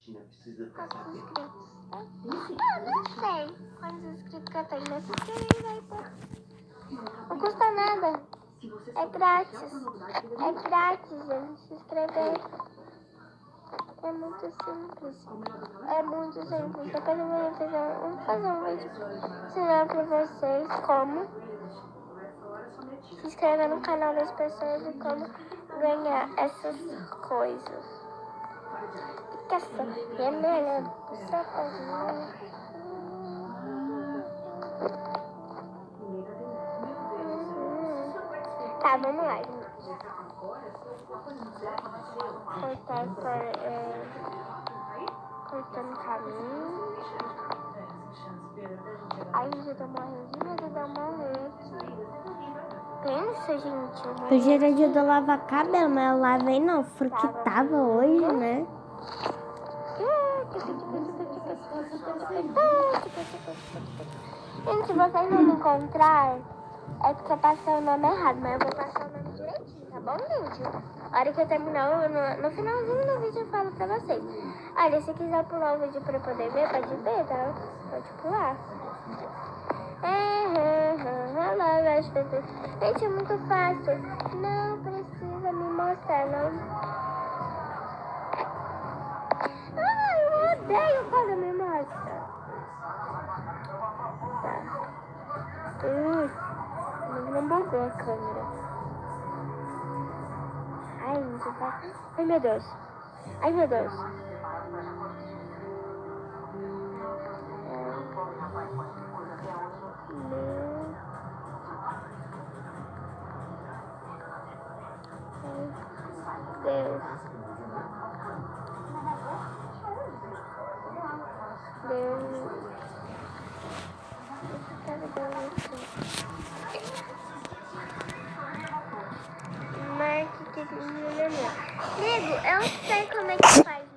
Quantos inscritos? Ah, não sei quantos inscritos que eu tenho, mas se inscrever aí, pô. Não custa nada. É grátis. É grátis, gente, se inscrever. É muito simples. É muito simples. Depois eu vou fazer um vídeo ensinando pra vocês como se inscrever no canal das pessoas e como ganhar essas coisas. Fica vermelha. Tá, vamos lá, gente. Cortando caminho. Ai, gente, eu tô morrendo de medo de eu morrer aqui. Pensa, gente. Hoje era dia de eu lavar cabelo, mas eu lavei não, porque tava hoje, né? Gente, se vocês não me encontrar, é porque eu passei o nome errado, mas eu vou passar o nome direitinho, tá bom, gente? A hora que eu terminar, no finalzinho do vídeo eu falo pra vocês. Olha, se quiser pular o vídeo pra poder ver, pode ver, tá? Pode pular. Gente, é muito fácil. Não precisa me mostrar, não. Ah, eu odeio quando me mostra. Tá. Não bugou a câmera. Ai, gente, tá... Ai, meu Deus. Ai, meu Deus. Deus. Nego, eu sei como é que faz isso.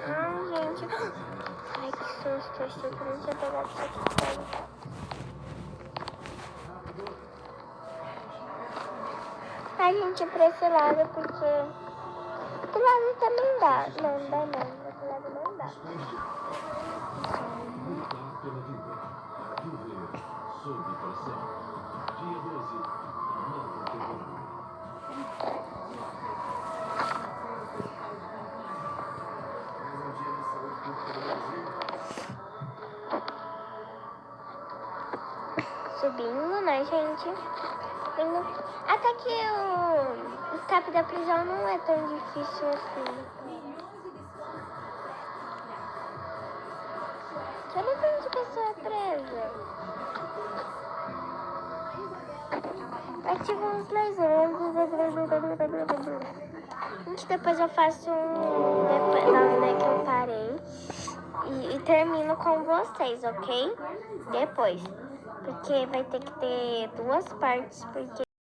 Ai, gente. Ai, que susto. Eu achei que eu não tinha pegado isso aqui. Ai, gente, pra esse lado, porque... Do lado também dá. Não, dá não. Desse lado não dá. Subindo, né, gente? Até que o escape da prisão não é tão difícil assim. Olha quanta pessoa é presa. Ativa uns mais gente, depois eu faço depois né, que eu parei e termino com vocês, ok? Depois. Porque vai ter que ter duas partes, porque